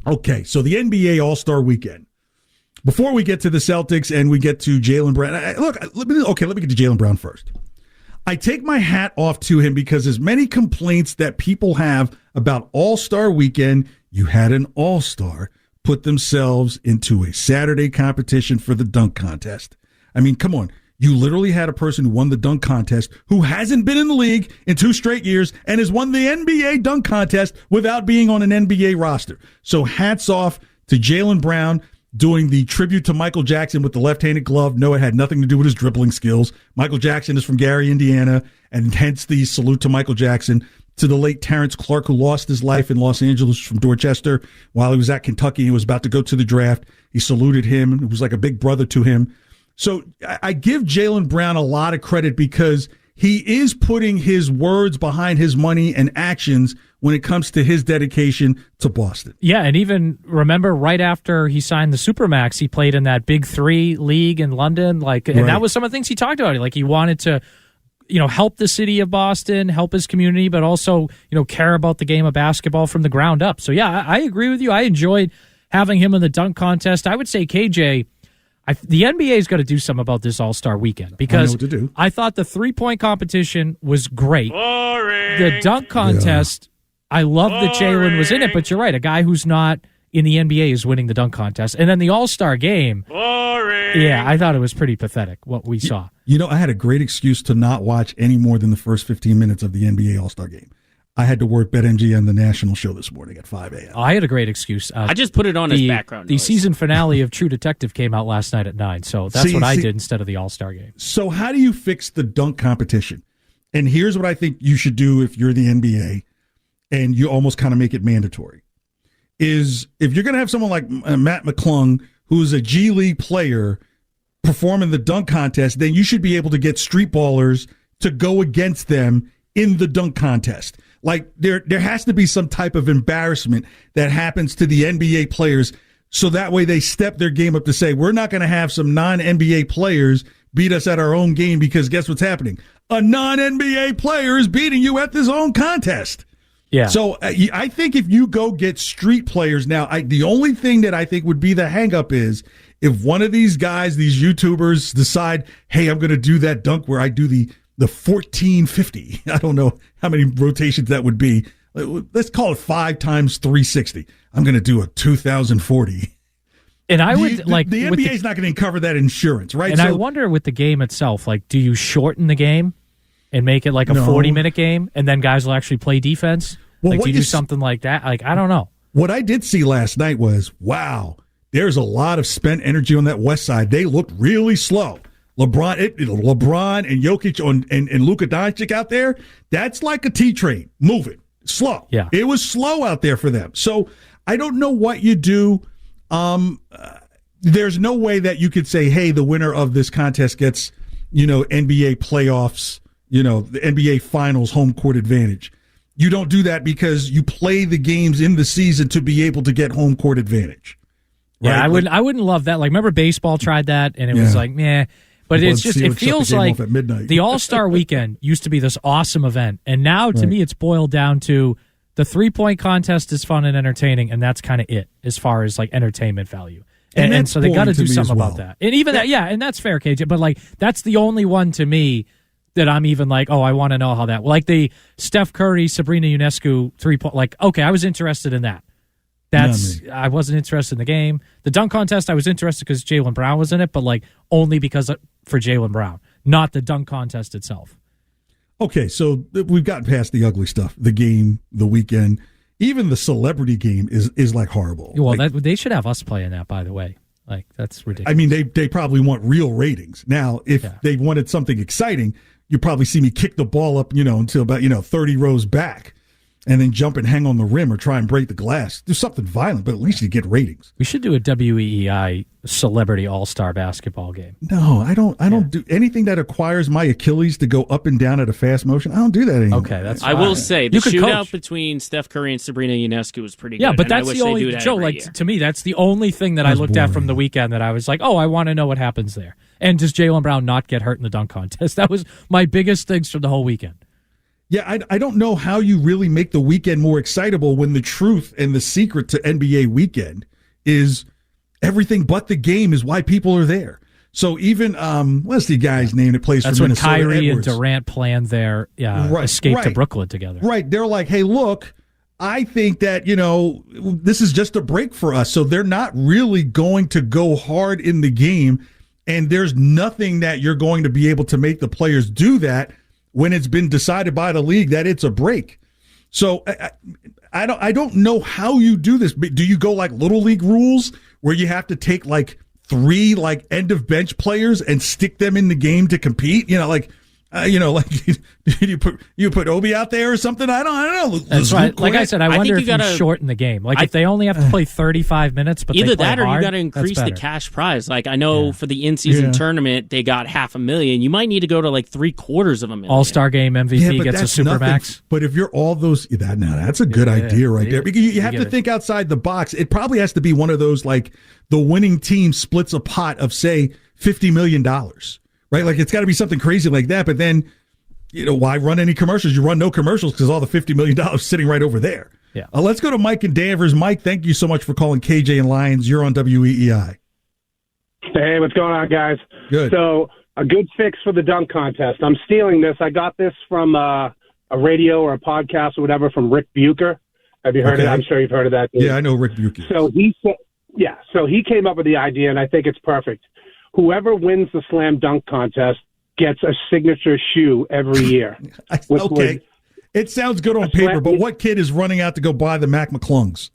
Okay, so the NBA All-Star Weekend. Before we get to the Celtics and we get to Jaylen Brown, let me get to Jaylen Brown first. I take my hat off to him because as many complaints that people have about All-Star Weekend, you had an All-Star put themselves into a Saturday competition for the dunk contest. I mean, come on. You literally had a person who won the dunk contest who hasn't been in the league in 2 straight years and has won the NBA dunk contest without being on an NBA roster. So hats off to Jaylen Brown doing the tribute to Michael Jackson with the left-handed glove. No, it had nothing to do with his dribbling skills. Michael Jackson is from Gary, Indiana, and hence the salute to Michael Jackson. To the late Terrence Clark, who lost his life in Los Angeles from Dorchester while he was at Kentucky. He was about to go to the draft. He saluted him. It was like a big brother to him. So I give Jaylen Brown a lot of credit because he is putting his words behind his money and actions when it comes to his dedication to Boston. Yeah, and even remember right after he signed the Supermax, he played in that Big 3 league in London. And that was some of the things he talked about. Like he wanted to help the city of Boston, help his community, but also, care about the game of basketball from the ground up. So, yeah, I agree with you. I enjoyed having him in the dunk contest. I would say, KJ, the NBA's got to do something about this All-Star Weekend because I thought the three-point competition was great. Boring. The dunk contest, I love that Jaylen was in it, but you're right. A guy who's not in the NBA is winning the dunk contest. And then the All-Star game. Boring. Yeah, I thought it was pretty pathetic what we saw. I had a great excuse to not watch any more than the first 15 minutes of the NBA All-Star game. I had to work BetMGM, the national show this morning at 5 a.m. I had a great excuse. I just put it on as background noise. The season finale of True Detective came out last night at 9, so that's what I did instead of the All-Star game. So how do you fix the dunk competition? And here's what I think you should do if you're the NBA, and you almost kind of make it mandatory, is if you're going to have someone like Matt McClung, who's a G League player, perform in the dunk contest, then you should be able to get street ballers to go against them in the dunk contest. Like there has to be some type of embarrassment that happens to the NBA players so that way they step their game up to say, we're not going to have some non-NBA players beat us at our own game because guess what's happening? A non-NBA player is beating you at this own contest. Yeah. So I think if you go get street players now, the only thing that I think would be the hang up is if one of these guys, these YouTubers decide, hey, I'm going to do that dunk where I do the 1450. I don't know how many rotations that would be. Let's call it 5 times 360. I'm going to do a 2040. And I would the NBA is not going to cover that insurance, right? And I wonder with the game itself, like, do you shorten the game and make it like a 40-minute game, and then guys will actually play defense? Well, do you do something like that? Like, I don't know. What I did see last night was, wow, there's a lot of spent energy on that West Side. They looked really slow. LeBron and Jokic and Luka Doncic out there, that's like a T train. Move it. Slow. Yeah. It was slow out there for them. So I don't know what you do. There's no way that you could say, hey, the winner of this contest gets, NBA playoffs, the NBA finals home court advantage. You don't do that because you play the games in the season to be able to get home court advantage. Right? Yeah, I wouldn't love that. Like, remember baseball tried that, and it was like, meh. But it feels like the All-Star Weekend used to be this awesome event, and now to me it's boiled down to the three-point contest is fun and entertaining, and that's kind of it as far as like entertainment value. And so they got to do something about that. And even that, and that's fair, KJ. But like that's the only one to me that I'm even like, oh, I want to know how that. Like the Steph Curry, Sabrina Ionescu 3-point. Like, okay, I was interested in that. I wasn't interested in the game. The dunk contest, I was interested because Jaylen Brown was in it, but like only because for Jaylen Brown, not the dunk contest itself. Okay, so we've gotten past the ugly stuff. The game, the weekend, even the celebrity game is like horrible. Well, like, they should have us playing that, by the way. Like that's ridiculous. I mean, they probably want real ratings. Now, if they wanted something exciting, you probably see me kick the ball up, until about 30 rows back. And then jump and hang on the rim or try and break the glass. Do something violent, but at least you get ratings. We should do a WEEI celebrity all-star basketball game. No, I don't do anything that requires my Achilles to go up and down at a fast motion. I don't do that anymore. Okay, that's fine. I will say the shootout between Steph Curry and Sabrina Ionescu was pretty good. Yeah, but that's the only Joe. Like to me, that's the only thing that I looked at from the weekend that I was like, oh, I want to know what happens there. And does Jaylen Brown not get hurt in the dunk contest? That was my biggest things from the whole weekend. Yeah, I don't know how you really make the weekend more excitable when the truth and the secret to NBA weekend is everything but the game is why people are there. So even what's the guy's name that plays That's for Minnesota? That's when Kyrie Edwards. and Durant planned their escape to Brooklyn together. Right. They're like, hey, look, I think that, this is just a break for us. So they're not really going to go hard in the game. And there's nothing that you're going to be able to make the players do that when it's been decided by the league that it's a break. So I don't know how you do this. Do you go like little league rules where you have to take like 3 like end of bench players and stick them in the game to compete? You put Obi out there or something. I don't know. That's right. Like I said, I wonder if you shorten the game. Like if they only have to play 35 minutes, but either they play that or hard, you got to increase the cash prize. Like I know for the in-season tournament, they got $500,000. You might need to go to like $750,000. All-Star game MVP gets a supermax. But if you're all those, that's a good idea right there. Because you have to think outside the box. It probably has to be one of those like the winning team splits a pot of say $50 million. Right? Like it's got to be something crazy like that. But then, why run any commercials? You run no commercials because all the $50 million is sitting right over there. Yeah. Let's go to Mike and Danvers. Mike, thank you so much for calling KJ and Lyons. You're on WEEI. Hey, what's going on, guys? Good. So a good fix for the dunk contest. I'm stealing this. I got this from a radio or a podcast or whatever from Rick Bucher. Have you heard of it? I'm sure you've heard of that. Yeah, I know Rick Bucher. So he came up with the idea, and I think it's perfect. Whoever wins the slam dunk contest gets a signature shoe every year. Okay. It sounds good on paper, but what kid is running out to go buy the Mac McClungs?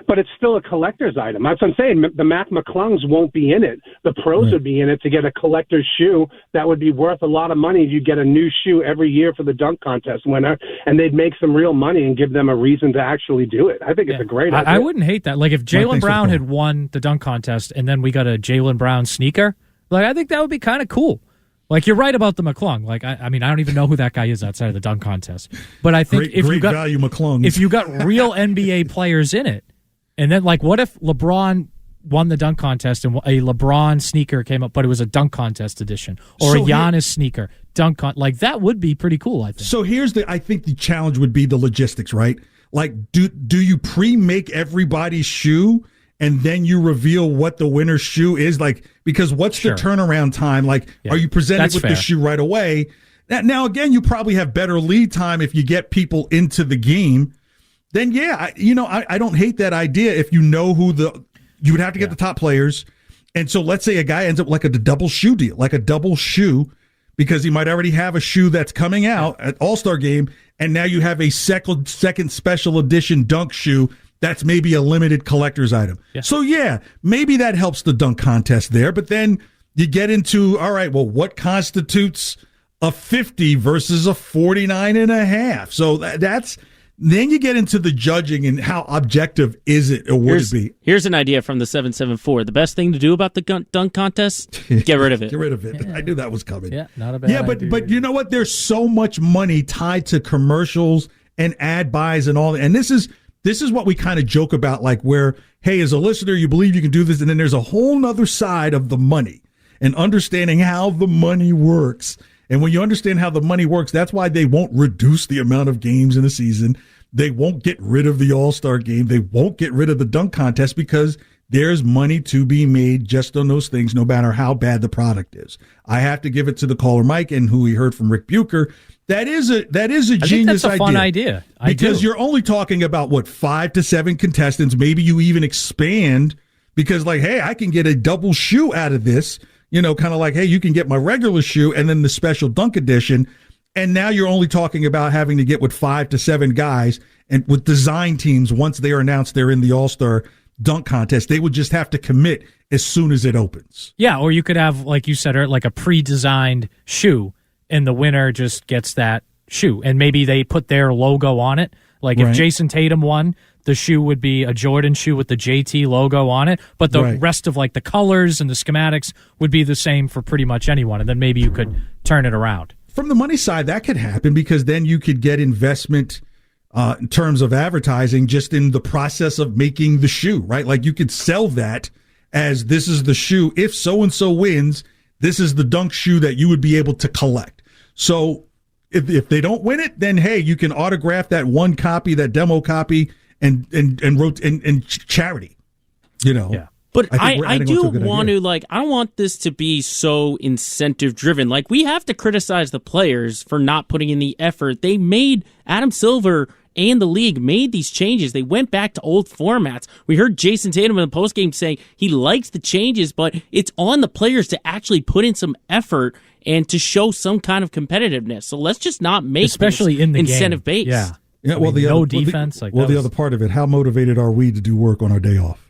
But it's still a collector's item. That's what I'm saying. The Mac McClungs won't be in it. The pros would be in it to get a collector's shoe that would be worth a lot of money if you get a new shoe every year for the dunk contest winner, and they'd make some real money and give them a reason to actually do it. I think it's a great idea. I wouldn't hate that. Like if Jaylen Brown had won the dunk contest and then we got a Jaylen Brown sneaker, like I think that would be kind of cool. Like you're right about the McClung. Like I mean, I don't even know who that guy is outside of the dunk contest. But I think if you got value McClungs. If you got real NBA players in it, and then like what if LeBron won the dunk contest and a LeBron sneaker came up, but it was a dunk contest edition, or a Giannis sneaker like that would be pretty cool. I think. So I think the challenge would be the logistics, right? Like, do you pre-make everybody's shoe and then you reveal what the winner's shoe is? Like, because what's the turnaround time? Like, are you presented with the shoe right away? Now, again, you probably have better lead time if you get people into the game. Then, I don't hate that idea if you know who you would have to get the top players. And so let's say a guy ends up like a double shoe deal, like a double shoe, because he might already have a shoe that's coming out at All-Star game. And now you have a second special edition dunk shoe that's maybe a limited collector's item. Yeah. So, maybe that helps the dunk contest there. But then you get into, all right, well, what constitutes a 50 versus a 49.5? So then you get into the judging and how objective is it or would it be? Here's an idea from the 774. The best thing to do about the dunk contest, get rid of it. Get rid of it. Yeah. I knew that was coming. Yeah, not a bad idea. But you know what? There's so much money tied to commercials and ad buys and all that. And this is what we kind of joke about, like where, hey, as a listener, you believe you can do this. And then there's a whole nother side of the money and understanding how the money works. And when you understand how the money works, that's why they won't reduce the amount of games in a season. They won't get rid of the All-Star game. They won't get rid of the dunk contest because there's money to be made just on those things, no matter how bad the product is. I have to give it to the caller, Mike, and who we heard from Rick Bucher. That is a genius idea. I think that's a fun idea. Because you're only talking about, 5 to 7 contestants. Maybe you even expand because, like, hey, I can get a double shoe out of this. Kind of like, hey, you can get my regular shoe and then the special dunk edition. And now you're only talking about having to get with 5 to 7 guys. And with design teams, once they are announced they're in the All-Star dunk contest, they would just have to commit as soon as it opens. Yeah, or you could have, like you said, like a pre-designed shoe, and the winner just gets that shoe. And maybe they put their logo on it. Like if Jason Tatum won, the shoe would be a Jordan shoe with the JT logo on it, but the rest of like the colors and the schematics would be the same for pretty much anyone, and then maybe you could turn it around. From the money side, that could happen because then you could get investment in terms of advertising just in the process of making the shoe, right? Like you could sell that as this is the shoe. If so-and-so wins, this is the dunk shoe that you would be able to collect. So If they don't win it, then hey, you can autograph that one copy, that demo copy, and charity. Yeah. But I do want to, I don't want this to be so incentive driven. Like, we have to criticize the players for not putting in the effort. They made Adam Silver and the league made these changes. They went back to old formats. We heard Jason Tatum in the postgame saying he likes the changes, but it's on the players to actually put in some effort and to show some kind of competitiveness. So let's just not make especially in the incentive game. based. Yeah. Well, no defense. The other part of it, how motivated are we to do work on our day off?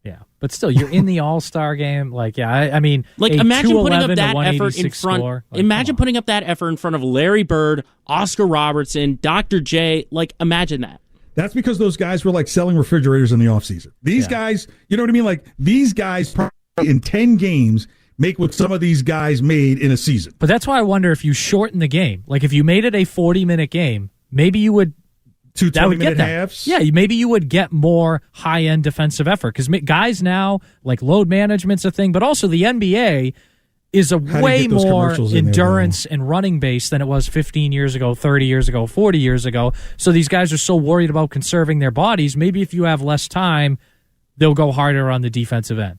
Yeah, but still, you're in the All-Star game. I mean, imagine putting up that effort in front. Score, imagine putting up that effort in front of Larry Bird, Oscar Robertson, Dr. J. Imagine that. That's because those guys were selling refrigerators in the offseason. These guys, you know what I mean? These guys probably in 10 games make what some of these guys made in a season. But that's why I wonder if you shorten the game. If you made it a 40-minute game, maybe you would. 2 20-minute halves? Yeah, maybe you would get more high-end defensive effort because guys now, load management's a thing, but also the NBA is a way more endurance and running base than it was 15 years ago, 30 years ago, 40 years ago. So these guys are so worried about conserving their bodies. Maybe if you have less time, they'll go harder on the defensive end.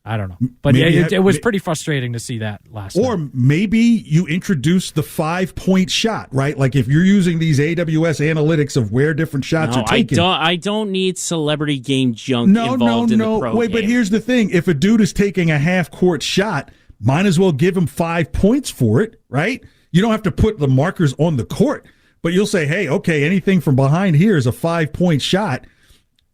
I don't know. But it was pretty frustrating to see that last night. Or maybe you introduce the 5-point shot, right? If you're using these AWS analytics of where different shots are taken. I don't need celebrity game junk involved in the pro Wait, game. but here's the thing. If a dude is taking a half-court shot, might as well give him 5 points for it, right? You don't have to put the markers on the court. But you'll say, hey, okay, anything from behind here is a 5-point shot.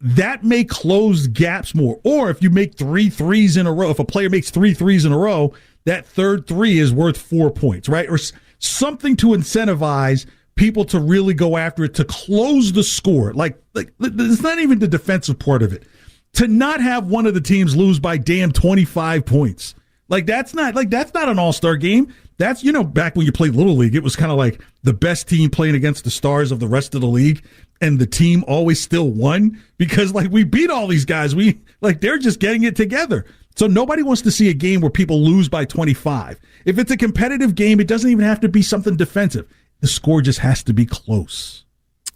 That may close gaps more. Or if you make 3 threes in a row, if a player makes 3 threes in a row, that third 3 is worth 4 points, right? Or something to incentivize people to really go after it, to close the score. It's not even the defensive part of it. To not have one of the teams lose by 25 points. That's not an all-star game. That's, back when you played Little League, it was kind of the best team playing against the stars of the rest of the league. And the team always still won because we beat all these guys. They're just getting it together. So nobody wants to see a game where people lose by 25. If it's a competitive game, it doesn't even have to be something defensive. The score just has to be close.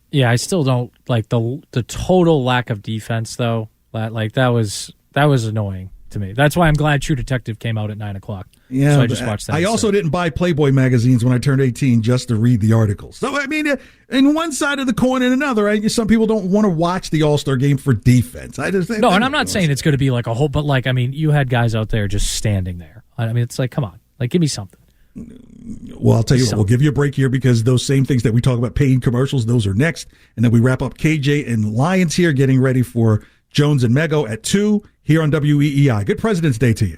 Yeah, I still don't like the total lack of defense though. That was annoying to me. That's why I'm glad True Detective came out at 9:00. Yeah, so I just watched that. I also didn't buy Playboy magazines when I turned 18 just to read the articles. So, in one side of the coin and another, some people don't want to watch the All-Star game for defense. And I'm not saying it's going to be a whole, but you had guys out there just standing there. It's come on, give me something. Well, I'll tell you what, we'll give you a break here because those same things that we talk about paying commercials, those are next. And then we wrap up KJ and Lions here, getting ready for Jones and Mego at 2 here on WEEI. Good President's Day to you.